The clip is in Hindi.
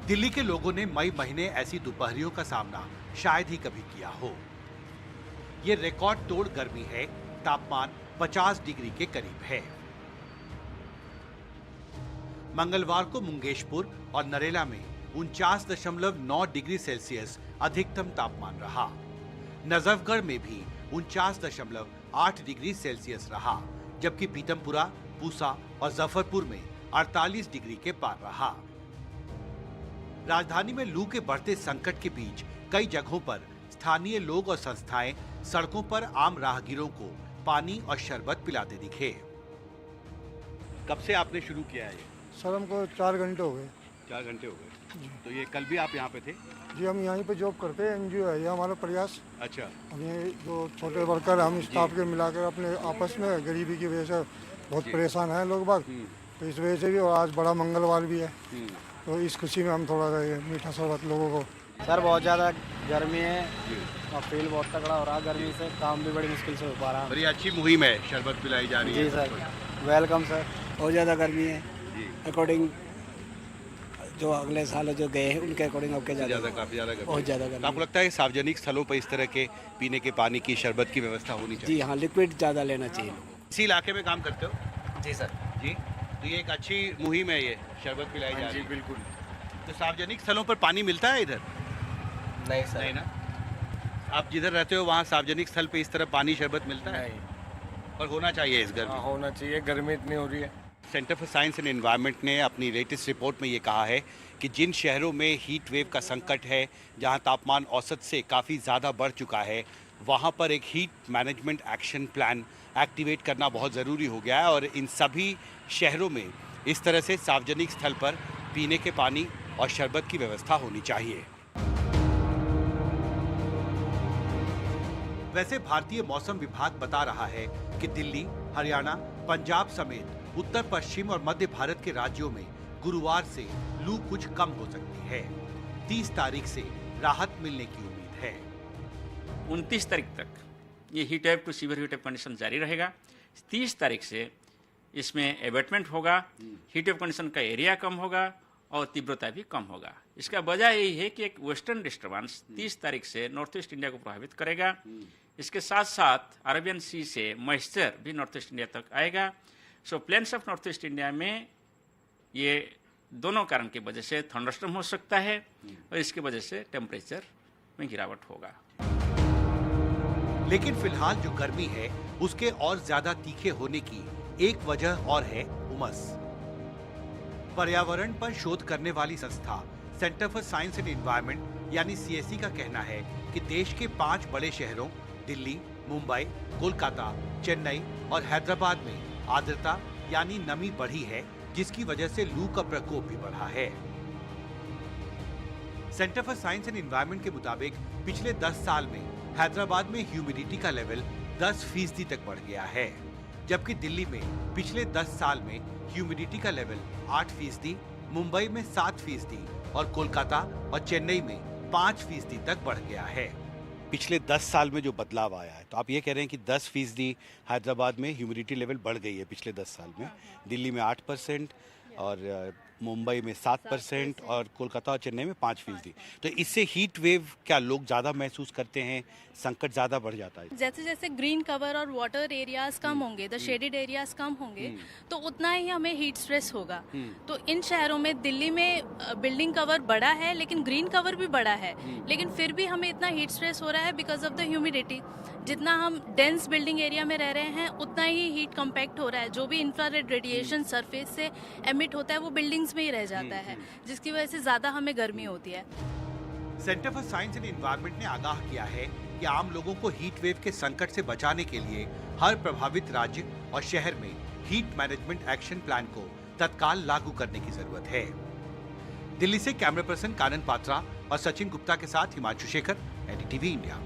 दिल्ली के लोगों ने मई महीने ऐसी दोपहरियों का सामना शायद ही कभी किया हो। ये रिकॉर्ड तोड़ गर्मी है, तापमान 50 डिग्री के करीब है। मंगलवार को मुंगेशपुर और नरेला में 49.9 डिग्री सेल्सियस अधिकतम तापमान रहा। नजफगढ़ में भी 49.8 डिग्री सेल्सियस रहा, जबकि पीतमपुरा, पूसा और जफरपुर में 48 डिग्री के पार रहा। राजधानी में लू के बढ़ते संकट के बीच कई जगहों पर स्थानीय लोग और संस्थाएं सड़कों पर आम राहगीरों को पानी और शरबत पिलाते दिखे। कब से आपने शुरू किया है? सर हमको 4 घंटे हो गए। 4 घंटे हो गए। तो ये कल भी आप यहाँ पे थे? जी, हम यहीं पे जॉब करते हैं, एनजीओ है ये हमारा प्रयास। अच्छा। हम ये जो छोटे वर्कर हम स्टाफ के मिलाकर अपने आपस में गरीबी की वजह से बहुत परेशान हैं लोग बाग, तो इस वजह से भी। और आज बड़ा मंगलवार भी है, तो इस खुशी में हम थोड़ा सा ये मीठा शरबत लोगों को। सर बहुत ज़्यादा गर्मी है और फील बहुत तगड़ा हो रहा है गर्मी से, काम भी बड़ी मुश्किल से हो पा रहा। बड़ी अच्छी मुहिम है, शरबत पिलाई जा रही है। जी सर, वेलकम सर। बहुत ज़्यादा गर्मी है अकॉर्डिंग जो अगले साल जो गए हैं उनके अकॉर्डिंग काफ़ी ज़्यादा गर्मी, बहुत ज़्यादा गर्मी। आपको लगता है सार्वजनिक स्थलों पर इस तरह के पीने के पानी की, शरबत की व्यवस्था होनी चाहिए? जी हाँ, लिक्विड ज़्यादा लेना चाहिए। इसी इलाके में काम करते हो? जी सर। जी, तो ये एक अच्छी मुहिम है, ये शरबत पिलाई जा रही है। बिल्कुल। तो सार्वजनिक स्थलों पर पानी मिलता है इधर? नहीं सर। नहीं ना। आप जिधर रहते हो वहाँ सार्वजनिक स्थल पे इस तरह पानी शरबत मिलता है? नहीं। और होना चाहिए इस घर में। होना चाहिए, गर्मी इतनी हो रही है। Centre for science and environment ने अपनी लेटेस्ट रिपोर्ट में ये कहा है कि जिन शहरों में हीट वेव का संकट है, जहाँ तापमान औसत से काफ़ी ज़्यादा बढ़ चुका है, वहाँ पर एक heat management action plan activate करना बहुत ज़रूरी हो गया है। और इन सभी शहरों में इस तरह से सार्वजनिक स्थल पर पीने के पानी और शरबत की व्यवस्था होनी चाहिए। वैसे भारतीय मौसम विभाग बता रहा है कि दिल्ली, हरियाणा, पंजाब समेत उत्तर पश्चिम और मध्य भारत के राज्यों में गुरुवार से लू कुछ कम हो सकती है। 30 तारीख से राहत मिलने की उम्मीद है। 29 तारीख तक ये heat wave to severe heat wave condition जारी रहेगा। 30 तारीख से इसमें एबेटमेंट होगा, हीट वेव कंडीशन का एरिया कम होगा और तीव्रता भी कम होगा। इसका वजह यही है कि एक वेस्टर्न डिस्टर्बेंस 30 तारीख से नॉर्थ ईस्ट इंडिया को प्रभावित करेगा। इसके साथ साथ अरेबियन सी से मॉइस्चर भी नॉर्थ ईस्ट इंडिया तक आएगा। So plains of north east India में ये दोनों कारण की वजह से थंडरस्टॉर्म हो सकता है और इसकी वजह से टेम्परेचर में गिरावट होगा। लेकिन फिलहाल जो गर्मी है उसके और ज्यादा तीखे होने की एक वजह और है उमस। पर्यावरण पर शोध करने वाली संस्था centre for science and environment यानी सीएसई का कहना है कि देश के 5 बड़े शहरों दिल्ली, मुंबई, कोलकाता, चेन्नई और हैदराबाद में आर्द्रता यानी नमी बढ़ी है, जिसकी वजह से लू का प्रकोप भी बढ़ा है। Centre for science and environment के मुताबिक पिछले 10 साल में हैदराबाद में ह्यूमिडिटी का लेवल 10% तक बढ़ गया है, जबकि दिल्ली में पिछले 10 साल में ह्यूमिडिटी का लेवल 8%, मुंबई में 7% और कोलकाता और चेन्नई में 5% तक बढ़ गया है। पिछले 10 साल में जो बदलाव आया है, तो आप ये कह रहे हैं कि 10% हैदराबाद में ह्यूमिडिटी लेवल बढ़ गई है पिछले 10 साल में, दिल्ली में 8% और मुंबई में 7% और कोलकाता और चेन्नई में 5%। तो इससे हीट वेव क्या लोग ज़्यादा महसूस करते हैं, संकट ज़्यादा बढ़ जाता है? जैसे जैसे ग्रीन कवर और वाटर एरियाज कम होंगे, द शेडेड एरियाज कम होंगे, तो उतना ही हमें हीट स्ट्रेस होगा। तो इन शहरों में, दिल्ली में बिल्डिंग कवर बड़ा है लेकिन ग्रीन कवर भी बड़ा है, लेकिन फिर भी हमें इतना हीट स्ट्रेस हो रहा है बिकॉज ऑफ द ह्यूमिडिटी। जितना हम डेंस बिल्डिंग एरिया में रह रहे हैं उतना ही हीट कम्पैक्ट हो रहा है। जो भी इंफ्रारेड रेडिएशन सरफेस से एमिट होता है वो बिल्डिंग्स में ही रह जाता है, जिसकी वजह से ज्यादा हमें गर्मी होती है। Centre for science and environment ने आगाह किया है कि आम लोगों को हीट वेव के संकट से बचाने के लिए हर प्रभावित राज्य और शहर में हीट मैनेजमेंट एक्शन प्लान को तत्काल लागू करने की जरूरत है। दिल्ली से कैमरा पर्सन कानन पात्रा और सचिन गुप्ता के साथ हिमांशु शेखर, एनडीटीवी इंडिया।